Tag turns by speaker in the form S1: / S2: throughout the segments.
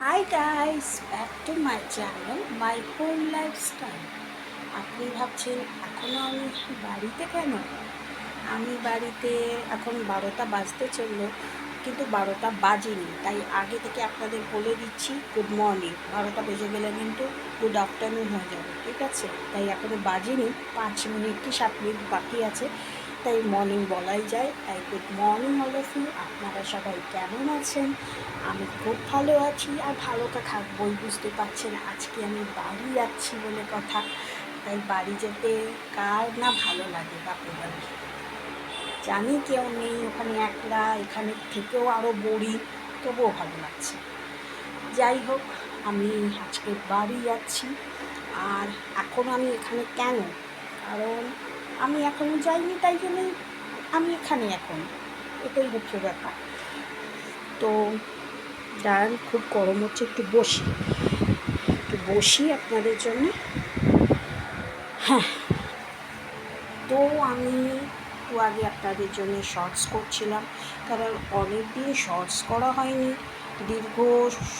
S1: Hi guys, back to my channel my home lifestyle. আপনি ভাবছেন এখনও আমি বাড়িতে কেন? আমি বাড়িতে এখন 12টা বাজতে চললো, কিন্তু 12টা বাজেনি। তাই আগে থেকে আপনাদের বলে দিচ্ছি গুড মর্নিং। 12টা বেজে গেলে কিন্তু গুড আফটারনুন হয়ে যাবে, ঠিক আছে? তাই এখনও বাজেনি, 5 মিনিট কি 7 মিনিট বাকি আছে, তাই মর্নিং বলাই যায়। তাই good morning all of you. আপনারা সবাই কেমন আছেন? আমি খুব ভালো আছি, আর ভালো তো থাকবোই। বুঝতে পারছেন আজকে আমি বাড়ি যাচ্ছি বলে কথা। তাই বাড়ি যেতে কার না ভালো লাগে বাপরে বাড়ি। জানি কেউ নেই ওখানে, একলা, এখানে থেকেও আরও বড়ি, তবুও ভালো লাগছে। যাই হোক, আমি আজকে বাড়ি যাচ্ছি। আর এখন আমি এখানে কেন? কারণ আমি এখনও যাইনি, তাই জন্যই আমি এখানে এখন। এটাই হচ্ছে ব্যাপার। তো দাঁড়ান, খুব গরম হচ্ছে, একটু বসি আপনাদের জন্য। হ্যাঁ, তো আমি একটু আগে আপনাদের জন্য শর্টস করছিলাম, কারণ অনেক দিন শর্টস করা হয়নি। দীর্ঘ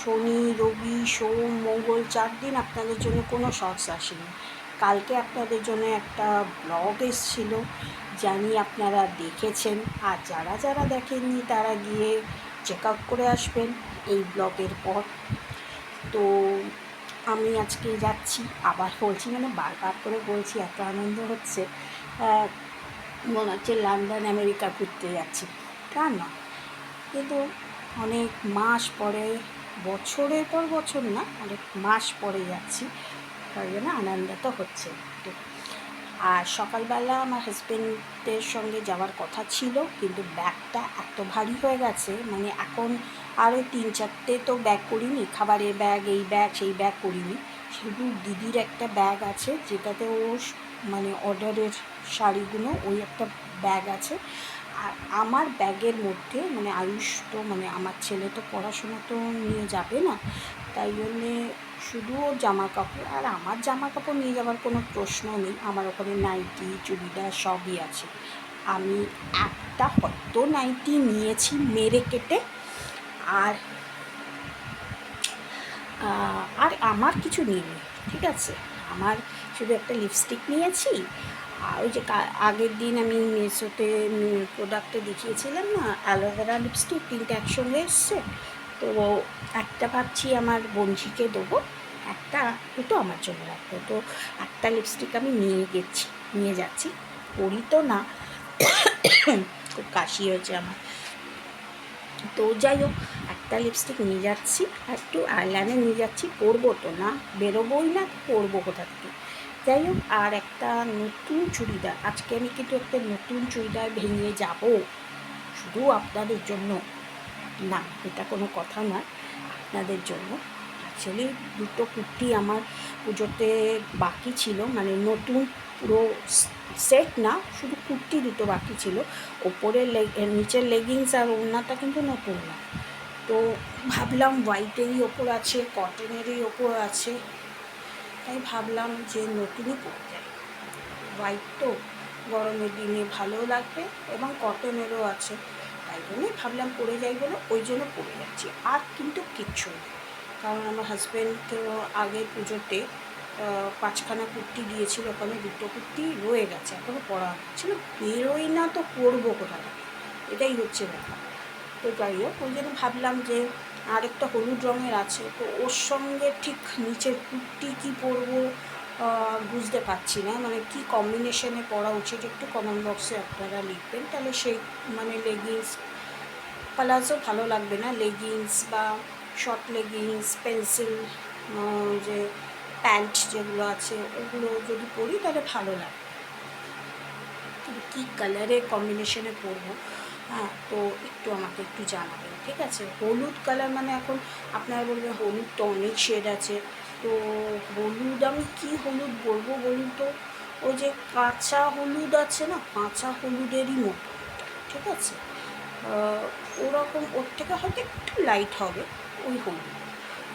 S1: শনি, রবি, সোম, মঙ্গল 4 দিন আপনাদের জন্য কোনো শর্টস আসেনি। কালকে আপনাদের জন্য একটা ব্লগ এসেছিলো, জানি আপনারা দেখেছেন। আর যারা যারা দেখেননি তারা গিয়ে চেক আউট করে আসবেন এই ব্লগের পর। তো আমি আজকে যাচ্ছি, আবার বলছি, মানে বারবার করে বলছি, এত আনন্দ হচ্ছে। মনে হচ্ছে লন্ডন আমেরিকা ঘুরতে যাচ্ছি। তা না, কিন্তু অনেক মাস পরে, বছরের পর বছর না, অনেক মাস পরে যাচ্ছি, তাই জন্য আনন্দ তো হচ্ছে একটু। আর সকালবেলা আমার হাজব্যান্ডের সঙ্গে যাওয়ার কথা ছিল, কিন্তু ব্যাগটা এত ভারী হয়ে গেছে, মানে এখন আরও 3-4টে তো ব্যাগ করিনি, খাবারের ব্যাগ, এই ব্যাগ সেই ব্যাগ করিনি। শুধু দিদির একটা ব্যাগ আছে, যেটাতে ও মানে অর্ডারের শাড়িগুলো, ওই একটা ব্যাগ আছে। আর আমার ব্যাগের মধ্যে, মানে আয়ুষ তো, মানে আমার ছেলে তো পড়াশোনা তো নিয়ে যাবে না, তাই জন্যে শুধু ওর জামা কাপড়। আর আমার জামা কাপড় নিয়ে যাওয়ার কোনো প্রশ্ন নেই, আমার ওখানে নাইটি, চুড়িদার সবই আছে। আমি একটা হয়তো নাইটি নিয়েছি মেরে কেটে, আর আর আমার কিছু নিইনি, ঠিক আছে? আমার শুধু একটা লিপস্টিক নিয়েছি। আর ওই যে আগের দিন আমি মেসোতে প্রোডাক্টে দেখিয়েছিলাম না, অ্যালোভেরা লিপস্টিক, 3টে একসঙ্গে এসছে। তো একটা ভাবছি আমার বোনঝিকে দেবো, একটা দুটো আমার জন্য রাখবো। তো একটা লিপস্টিক আমি নিয়ে যাচ্ছি। পরি তো না, খুব কাশি হয়েছে আমার। তো যাই হোক, একটা লিপস্টিক নিয়ে যাচ্ছি, আর একটু আইলাইনার নিয়ে যাচ্ছি। পরবো তো না, বেরোবোই না, পরবো কোথা থেকে? যাই হোক, আর একটা নতুন চুড়িদার, আজকে আমি কিন্তু একটা নতুন চুড়িদার ভেঙে যাব শুধু আপনাদের জন্য। না, এটা কোনো কথা নয়, আপনাদের জন্য। অ্যাকচুয়ালি দুটো কুর্তি আমার পুজোতে বাকি ছিল, মানে নতুন পুরো সেট না, শুধু কুর্তি দুটো বাকি ছিল। ওপরের নিচের লেগিংস আর ওড়নাটা কিন্তু নতুন না। তো ভাবলাম হোয়াইটেরই ওপর আছে, কটনেরই ওপর আছে, তাই ভাবলাম যে নতুনই পরে যায়। হোয়াইট তো গরমের দিনে ভালোও লাগবে, এবং কটনেরও আছে, তাই জন্যই ভাবলাম পরে যাই বলে ওই জন্য পরে যাচ্ছি। আর কিন্তু কিচ্ছু না, কারণ আমার হাজব্যান্ডকেও আগের পুজোতে 5খানা কুর্তি দিয়েছিল, ওখানে দুটো কুর্তি রয়ে গেছে, এখনও পরা হচ্ছিল। বেরোই না তো পরবো কোথা থেকে, এটাই হচ্ছে ব্যাপার। তো যাই হোক, ওই জন্য ভাবলাম যে আরেকটা হলুদ রঙের আছে, তো ওর সঙ্গে ঠিক নিচের কুর্তি কী পরবো বুঝতে পারছি না, মানে কী কম্বিনেশনে পরা উচিত। একটু কমেন্ট বক্সে আপনারা লিখবেন, তাহলে সেই, মানে লেগিংস প্লাজো ভালো লাগবে না, লেগিংস বা শর্ট লেগিংস, পেন্সিল যে প্যান্ট যেগুলো আছে, ওগুলো যদি পরি তাহলে ভালো লাগে। কী কালারের কম্বিনেশনে পরবো, হ্যাঁ, তো একটু আমাকে একটু জানাবেন, ঠিক আছে? হলুদ কালার, মানে এখন আপনারা বলবেন হলুদ তো অনেক শেড আছে, তো হলুদ আমি কী হলুদ বলবো বলুন তো? ওই যে কাঁচা হলুদ আছে না, কাঁচা হলুদেরই মতো, ঠিক আছে? ওরকম, ওর থেকে হয়তো একটু লাইট হবে ওই হলুদ।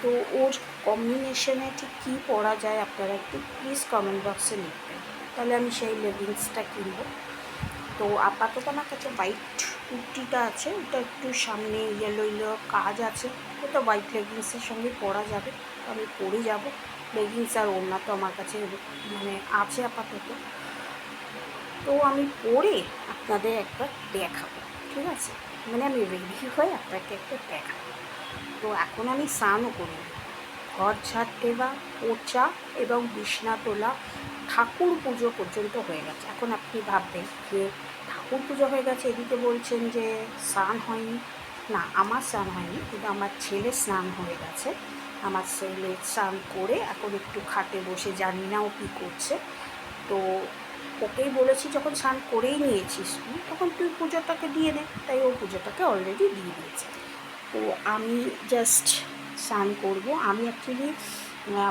S1: তো ওর কম্বিনেশনে ঠিক কী পরা যায় আপনারা একটু প্লিজ কমেন্ট বক্সে লিখবেন, তাহলে আমি সেই লেগিংসটা কিনবো। তো আপাতত আমার কাছে হোয়াইট কুর্তিটা আছে, ওটা একটু সামনে ইয়েলো ইয়েলো কাজ আছে, ওটা হোয়াইট লেগিংসের সঙ্গে পরা যাবে, আমি পরে যাব। লেগিংস আর ওড়না তো আমার কাছে মানে আছে আপাতত, তো আমি পরে আপনাদের একবার দেখাবো, ঠিক আছে? মানে আমি রেডি হয়ে আপনাকে একটা দেখাবো। তো এখন আমি স্নানও করি, ঘর ঝাড় দেওয়া, পোছা এবং বিছনা তোলা, ঠাকুর পুজো পর্যন্ত হয়ে গেছে। এখন আপনি ভাববেন যে ঠাকুর পুজো হয়ে গেছে, এদিকে বলছেন যে স্নান হয়নি। না, আমার স্নান হয়নি, কিন্তু আমার ছেলে স্নান হয়ে গেছে। আমার ছেলে স্নান করে এখন একটু খাটে বসে, জানি না ও কী করছে। তো ওকেই বলেছি যখন স্নান করেই নিয়েছিস তুই, তখন তুই পুজোটাকে দিয়ে দে, তাই ও পুজোটাকে অলরেডি দিয়ে দিয়েছে। তো আমি জাস্ট স্নান করবো। আমি অ্যাকচুয়ালি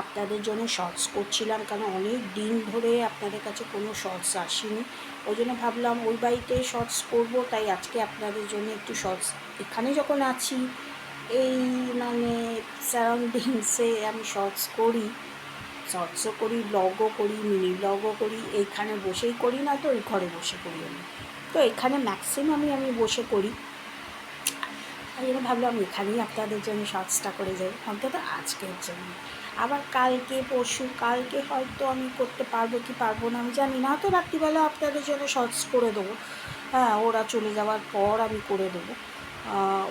S1: আপনাদের জন্য শর্টস করছিলাম, কারণ অনেক দিন ধরে আপনাদের কাছে কোনো শর্টস আসেনি, ওই জন্য ভাবলাম ওই বাড়িতেই শর্টস করব, তাই আজকে আপনাদের জন্য একটু শর্টস। এখানে যখন আছি এই মানে সারাউন্ডিংসে আমি শর্টস করি, শর্টসও করি, ব্লগও করি, মিনি ব্লগও করি, এইখানে বসেই করি, না তো ওই ঘরে বসে করি আমি। তো এখানে ম্যাক্সিমামই আমি বসে করি, এই জন্য ভাবলাম এখানেই আপনাদের জন্য শর্টসটা করে যাই, অন্তত আজকের জন্য। আবার কালকে হয়তো আমি করতে পারবো কি পারবো না আমি জানি না, হয়তো রাত্রিবেলা আপনাদের জন্য শর্টস করে দেবো। হ্যাঁ, ওরা চলে যাওয়ার পর আমি করে দেবো।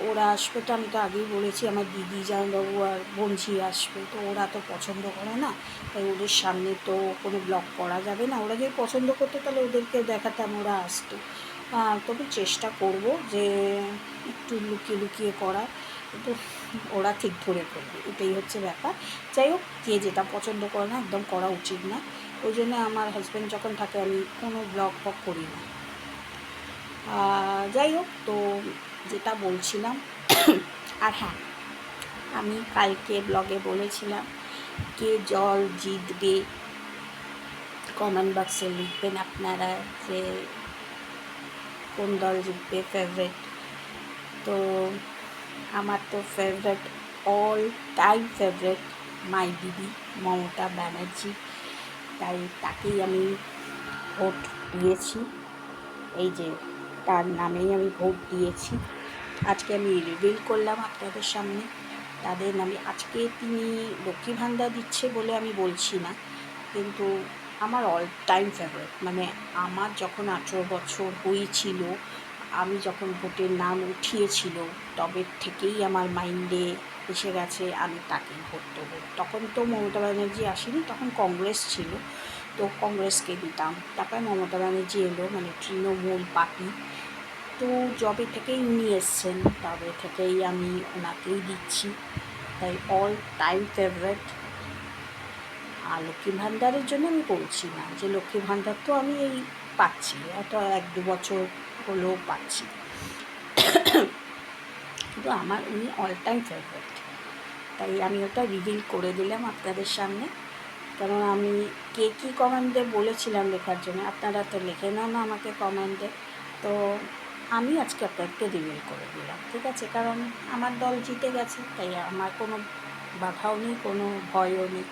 S1: ওরা আসবে তো, আমি তো আগেই বলেছি আমার দিদি, জামাইবাবু আর বোনঝি আসবে, তো ওরা তো পছন্দ করে না, তাই ওদের সামনে তো কোনো ব্লগ করা যাবে না। ওরা যদি পছন্দ করতো তাহলে ওদেরকে দেখাতাম, ওরা আসতো। তবে চেষ্টা করব যে একটু লুকিয়ে লুকিয়ে করার, কিন্তু ওরা ঠিক ধরে করবে, এটাই হচ্ছে ব্যাপার। যাই হোক, কে যেটা পছন্দ করে না একদম করা উচিত না, ওই জন্য আমার হাজব্যান্ড যখন থাকে আমি কোনো ব্লগ করি না। যাই হোক, তো যেটা বলছিলাম আর হ্যাঁ, আমি কালকে ব্লগে বলেছিলাম কে জল জিতবে, কমেন্ট বক্সে লিখবেন আপনারা যে কোন দল জিতবে ফেভারিট। তো আমার তো ফেভারিট, অল টাইম ফেভারিট মাই দিদি মমতা ব্যানার্জি, তাই তাকেই আমি ভোট দিয়েছি। এই যে তার নামেই আমি ভোট দিয়েছি। আজকে আমি রিভিল করলাম আপনাদের সামনে তাদের নামে। আজকে তিনি লক্ষ্মী ভাণ্ডার দিচ্ছে বলে আমি বলছি না, কিন্তু আমার অল টাইম ফেভারিট, মানে আমার যখন 18 বছর হয়েছিল, আমি যখন ভোটের নাম উঠিয়েছিল, তবে থেকেই আমার মাইন্ডে এসে গেছে আমি তাকেই ভোট দেবো। তখন তো মমতা ব্যানার্জি আসেনি, তখন কংগ্রেস ছিল, তো কংগ্রেসকে দিতাম। তারপরে মমতা ব্যানার্জি এলো, মানে তৃণমূল পার্টি, তো যবে থেকেই উনি এসছেন তবে থেকেই আমি ওনাকেই দিচ্ছি, তাই অল টাইম ফেভারিট। আর লক্ষ্মী ভাণ্ডারের জন্য আমি বলছি না যে লক্ষ্মী ভাণ্ডার তো আমি এই পাচ্ছি, হয়তো 1-2 বছর হলেও পাচ্ছি, কিন্তু আমার উনি অল টাইম ফেভারিট, তাই আমি ওটা রিভিল করে দিলাম আপনাদের সামনে। কারণ আমি কে কী কমেন্টে বলেছিলাম লেখার জন্য, আপনারা তো লেখে না আমাকে কমেন্টে, তো আমি আজকে আপনাদেরকে রিভিল করে দিলাম, ঠিক আছে? কারণ আমার দল জিতে গেছে, তাই আমার কোনো বাধাও নেই, কোনো ভয়ও নেই,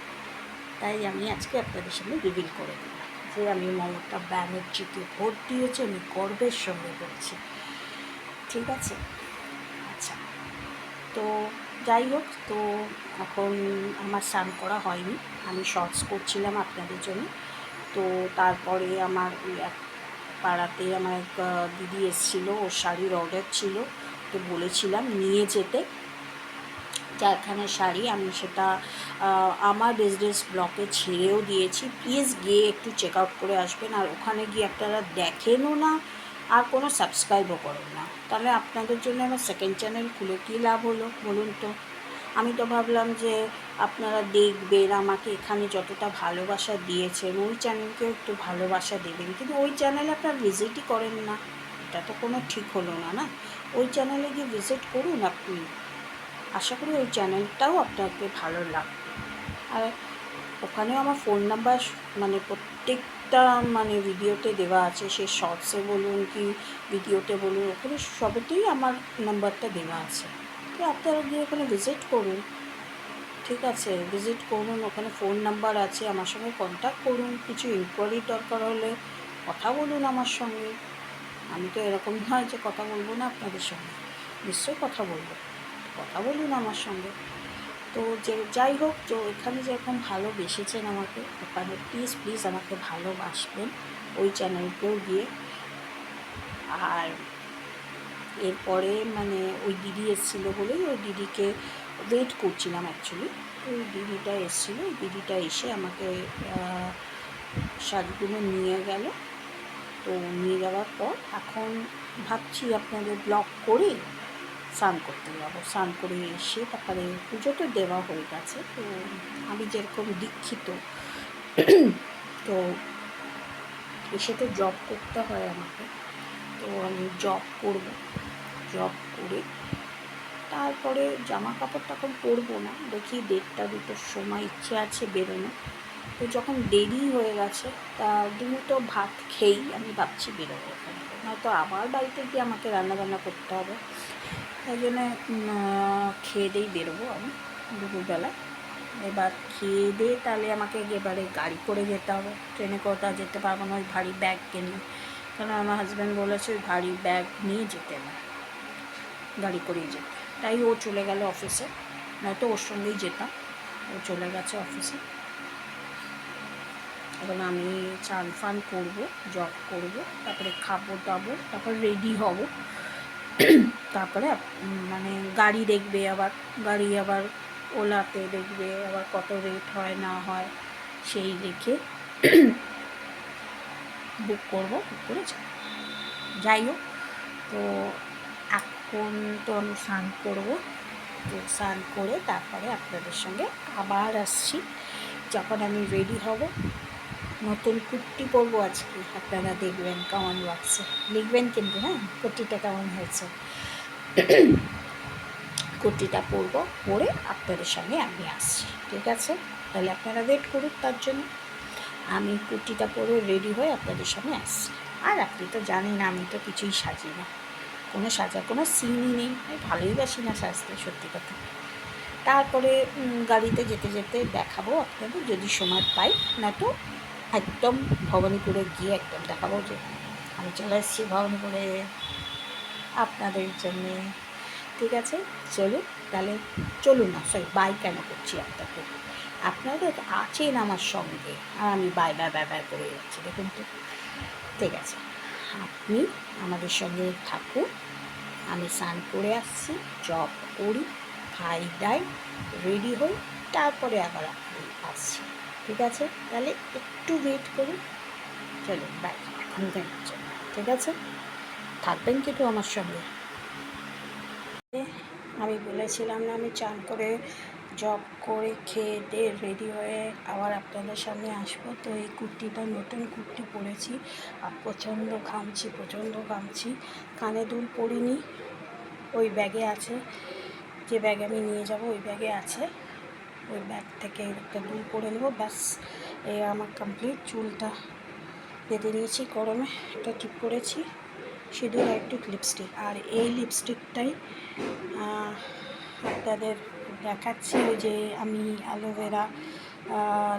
S1: তাই আমি আজকে আপনাদের সামনে রিভিল করে দিলাম যে আমি মমতা ব্যানার্জিকে ভোট দিয়েছি, আমি গর্বের সঙ্গে বলছি, ঠিক আছে? আচ্ছা, তো যাই হোক, তো এখন আমার স্নান করা হয়নি, আমি শর্টস করছিলাম আপনাদের জন্য। তো তারপরে আমার ওই এক পাড়াতে আমার এক দিদি এসেছিলো, ওর শাড়ির অর্ডার ছিল, তো বলেছিলাম নিয়ে যেতে চারখানা শাড়ি, আমি সেটা আমার বিজনেস ব্লকে ছেড়েও দিয়েছি। প্লিজ গিয়ে একটু চেক আউট করে আসবেন, আর ওখানে গিয়ে আপনারা দেখেনও না আর কোনো সাবস্ক্রাইবও করেন না, তাহলে আপনাদের জন্য আমার সেকেন্ড চ্যানেল খুলে কী লাভ হলো বলুন তো? আমি তো ভাবলাম যে আপনারা দেখবেন, আমাকে এখানে যতটা ভালোবাসা দিয়েছেন ওই চ্যানেলকেও একটু ভালোবাসা দেবেন, কিন্তু ওই চ্যানেলে আপনারা ভিজিটই করেন না, এটা তো কোনো ঠিক হলো না, না? ওই চ্যানেলে গিয়ে ভিজিট করুন আপনি, আশা করি ওই চ্যানেলটাও আপনাকে ভালো লাগবে। আর ওখানেও আমার ফোন নাম্বার মানে প্রত্যেকটা মানে ভিডিওতে দেওয়া আছে, সে শর্টসে বলুন কি ভিডিওতে বলুন, ওখানে সবেতেই আমার নাম্বারটা দেওয়া আছে, তো আপনারা গিয়ে ওখানে ভিজিট করুন, ঠিক আছে? ভিজিট করুন, ওখানে ফোন নাম্বার আছে, আমার সঙ্গে কন্ট্যাক্ট করুন, কিছু ইনকোয়ারির দরকার হলে কথা বলুন আমার সঙ্গে, আমি তো এরকম নয় যে কথা বলবো না আপনাদের সঙ্গে, নিশ্চয়ই কথা বলবো, কথা বলুন আমার সঙ্গে। তো যে যাই হোক, তো এখানে যেরকম ভালোবেসেছেন আমাকে, ওখানে প্লিজ প্লিজ আমাকে ভালোবাসবেন ওই চ্যানেলকেও গিয়ে। আর এরপরে মানে ওই দিদি এসেছিলো বলেই ওই দিদিকে ওয়েট করছিলাম অ্যাকচুয়ালি। ওই দিদিটা এসেছিলো, ওই দিদিটা এসে আমাকে শাড়িগুলো নিয়ে গেল। তো নিয়ে যাওয়ার পর এখন ভাবছি আপনাদের ব্লগ করে স্নান করতে যাবো। স্নান করে এসে তারপরে পুজো তো দেওয়া হয়ে গেছে। তো আমি যেরকম দীক্ষিত, তো এসে তো জব করতে হয় আমাকে, তো আমি জব করব। জব করে তারপরে জামা কাপড় তখন পরবো না, দেখি 1:30-2টোর সময় ইচ্ছে আছে বেরোনো। তো যখন দেরি হয়ে গেছে, তা 2 ভাত খেয়েই আমি ভাবছি বেরোবো, নয়তো আবার বাড়িতে গিয়ে আমাকে রান্নাবান্না করতে হবে। তাই জন্যে খেয়ে দিয়েই বেরোবো আমি দুপুরবেলা। এবার খেয়ে দিয়ে তাহলে আমাকে এবারে গাড়ি করে যেতে হবে, ট্রেনে কোথাও যেতে পারবো না ওই ভারী ব্যাগ নিয়ে। কারণ আমার হাজব্যান্ড বলেছে ওই ভারী ব্যাগ নিয়ে যেতে না, গাড়ি করেই যেতে। তাই ও চলে গেল অফিসে, নয়তো ওর সঙ্গেই যেতাম। ও চলে গেছে অফিসে। এখন আমি চান ফান করবো, জব করবো, তারপরে খাবো দাবো, তারপর রেডি হব। তারপরে মানে গাড়ি দেখবে, আবার গাড়ি আবার ওলাতে দেখবে আবার কত রেট হয় না হয়, সেই দেখে বুক করবো, বুক করে যাই হোক। তো এখন তো আমি স্নান করবো, তো স্নান করে তারপরে আপনাদের সঙ্গে আবার আসছি যখন আমি রেডি হব। নতুন কুর্তি পরবো আজকে, আপনারা দেখবেন, কমেন্ট বক্সে লিখবেন কিন্তু, হ্যাঁ, কুর্তিটা কেমন হয়েছে। কুর্তিটা পরবো, পরে আপনাদের সঙ্গে আমি আসছি, ঠিক আছে? তাহলে আপনারা ওয়েট করুন, তার জন্য আমি কুর্তিটা পরে রেডি হয়ে আপনাদের সঙ্গে আসছি। আর আপনি তো জানেন আমি তো কিছুই সাজি না, কোনো সাজার কোনো সিনই নেই, আমি ভালোই বাসি না সাজতে, সত্যি কথা। তারপরে গাড়িতে যেতে যেতে দেখাবো আপনাদের যদি সময় পাই, না তো একদম ভবানীপুরে গিয়ে একদম দেখাবো যে আমি চলে এসেছি ভবানীপুরে আপনাদের জন্যে, ঠিক আছে? চলুন তাহলে, চলুন না, সরি, বাই কেন করছি আপনাকে, আপনারা তো আছেন আমার সঙ্গে আর আমি বাই বাই বাই বাই করে যাচ্ছি, দেখুন তো। ঠিক আছে, আপনি আমাদের সঙ্গে থাকুন, আমি স্নান করে আসছি, জব করি, খাই দাই, রেডি হই, তারপরে আবার আপনি আসছি, ঠিক আছে? তাহলে একটু ওয়েট করুন, চলুন বাই, এখন বেরোচ্ছেন, ঠিক আছে? থাকবেন কিন্তু আমার সঙ্গে। আমি বলেছিলাম না আমি চান করে জব করে খেয়ে দিয়ে রেডি হয়ে আবার আপনাদের সামনে আসবো। তো এই কুর্তিটা নতুন কুর্তি পরেছি আর প্রচণ্ড ঘামছি। কানে দুল পরিনি, ওই ব্যাগে আছে, যে ব্যাগে আমি নিয়ে যাব ওই ব্যাগে আছে, ওই ব্যাগ থেকে একটা দুল পরে নেবো, ব্যাস। এই আমার কমপ্লিট। চুলটা বেঁধে নিয়েছি, গরমে একটা টিপ করেছি, সিঁদুর আর একটু লিপস্টিক। আর এই লিপস্টিকটাই আপনাদের দেখাচ্ছি, ওই যে আমি অ্যালোভেরা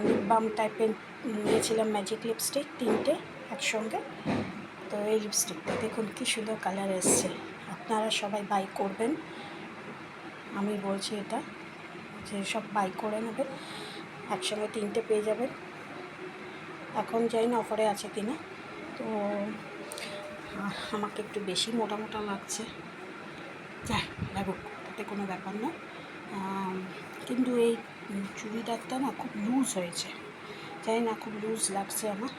S1: লিপ বাম টাইপের নিয়েছিলাম, ম্যাজিক লিপস্টিক 3টে একসঙ্গে। তো এই লিপস্টিকটা দেখুন কী সুন্দর কালার এসছে, আপনারা সবাই বাই করবেন, আমি বলছি এটা, যে সব বাই করে নেবেন, একসঙ্গে 3টে পেয়ে যাবেন। এখন জানি না অফারে আছে কি না। তো আমাকে একটু বেশি মোটা মোটা লাগছে, যাই লাগুক, তাতে কোনো ব্যাপার না। কিন্তু এই চুড়িদারটা না খুব লুজ হয়েছে, জানি না, খুব লুজ লাগছে আমার।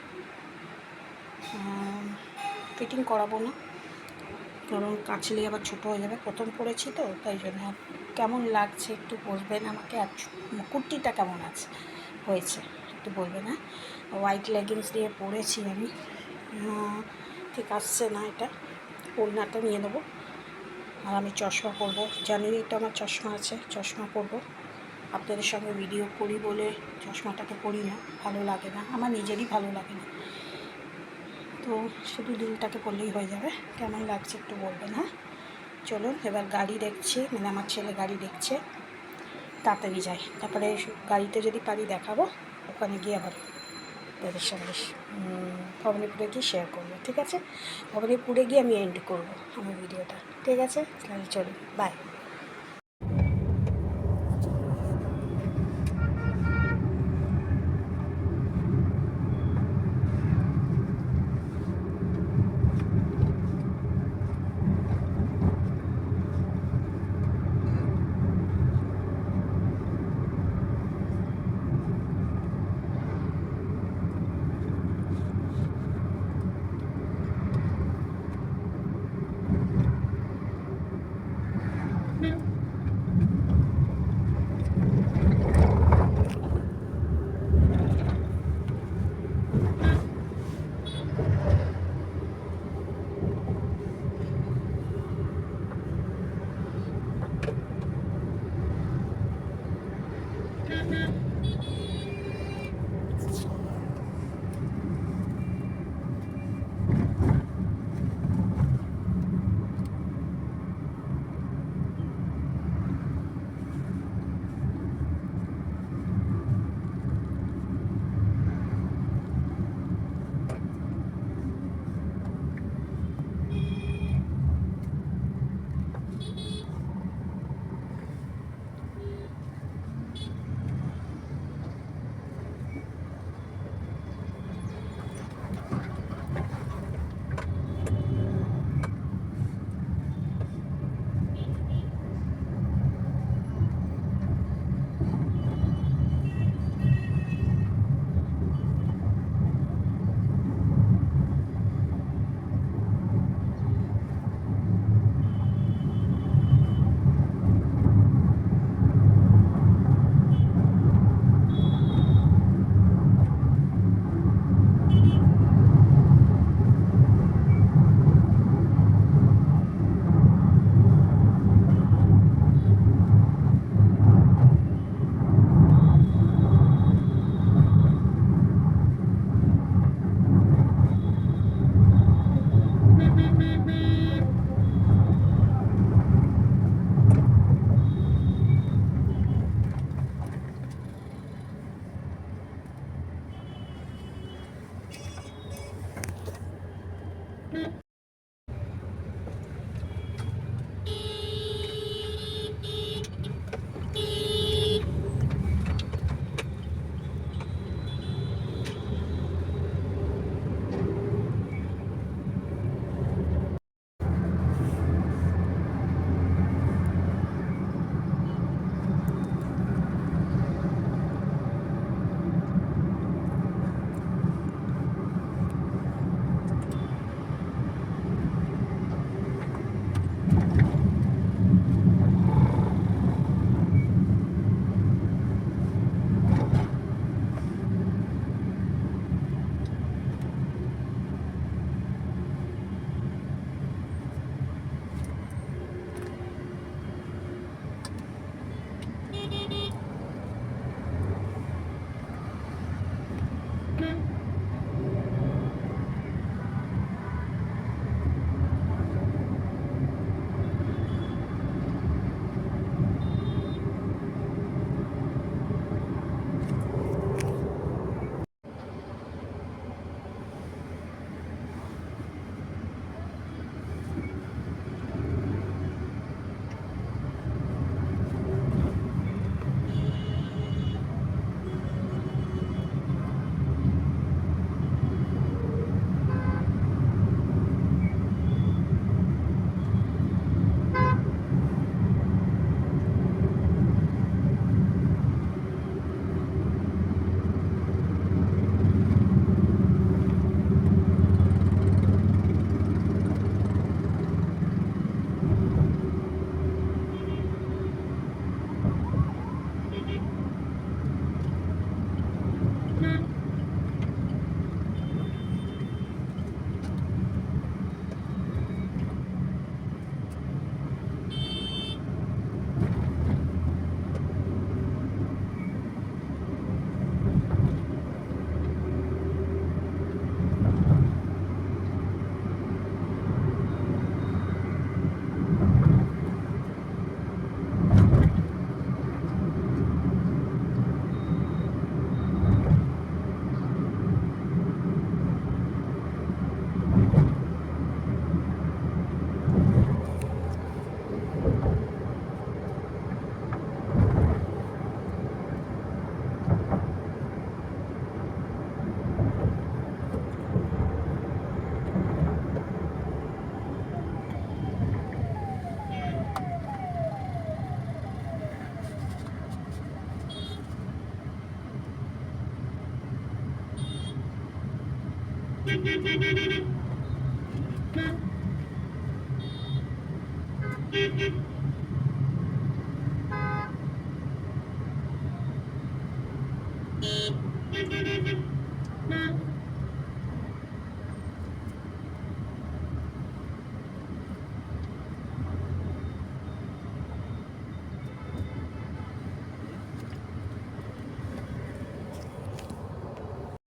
S1: ফিটিং করাবো না, কারণ কাচলে আবার ছোটো হয়ে যাবে, প্রথম পরেছি তো, তাই জন্য। কেমন লাগছে একটু বলবেন আমাকে, আর কুর্তিটা কেমন হয়েছে একটু বলবেন, হ্যাঁ? হোয়াইট লেগিংস দিয়ে পরেছি আমি, ঠিক আসছে না এটা, ওড়নাটা নিয়ে নেবো। আর আমি চশমা পরবো, জানেনই তো আমার চশমা আছে, চশমা পরবো। আপনাদের সঙ্গে ভিডিও করি বলে চশমাটাকে পরি না, ভালো লাগে না, আমার নিজেরই ভালো লাগে না। তো শুধু দুলটাকে পরলেই হয়ে যাবে। কেমন লাগছে একটু বলবেন, হ্যাঁ? চলুন এবার গাড়ি দেখছি, মানে আমার ছেলে গাড়ি দেখছে, তাড়াতাড়ি যাই, তারপরে গাড়িতে যদি পারি দেখাবো, ওখানে গিয়ে আবার তাদের সঙ্গে ভবানীপুরে গিয়ে শেয়ার করবো, ঠিক আছে? ভবানীপুরে গিয়ে আমি এন্ড করবো আমার ভিডিওটা, ঠিক আছে? তাহলে চলো, বাই।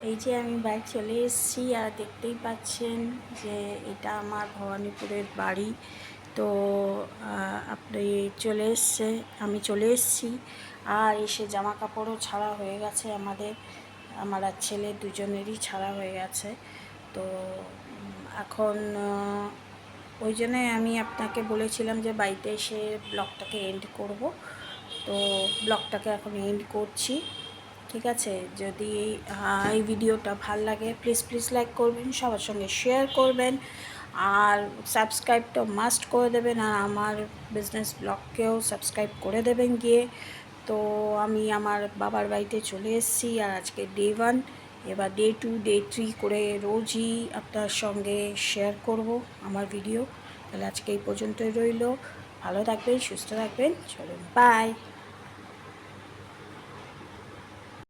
S1: এই যে আমি বাড়ি চলে এসেছি, আর দেখতেই পাচ্ছেন যে এটা আমার ভবানীপুরের বাড়ি। তো আপনি চলে এসছে, আমি চলে এসেছি, আর এসে জামা কাপড়ও ছাড়া হয়ে গেছে আমার আর ছেলে দুজনেরই ছাড়া হয়ে গেছে। তো এখন ওই জন্যে আমি আপনাকে বলেছিলাম যে বাড়িতে এসে ব্লগটাকে এন্ড করব। তো ব্লগটাকে এখন এন্ড করছি, ঠিক আছে? যদি এই ভিডিওটা ভাল লাগে প্লিজ লাইক করবেন, সবার সঙ্গে শেয়ার করবেন, আর সাবস্ক্রাইবটা মাস্ট করে দেবেন, আর আমার বিজনেস ব্লগকেও সাবস্ক্রাইব করে দেবেন গিয়ে। তো আমি আমার বাবার বাড়িতে চলে এসেছি, আর আজকে ডে 1, এবার ডে 2, ডে 3 করে রোজই আপনার সঙ্গে শেয়ার করব আমার ভিডিও। তাহলে আজকে এই পর্যন্তই রইল। ভালো থাকবেন, সুস্থ থাকবেন, চলুন বাই।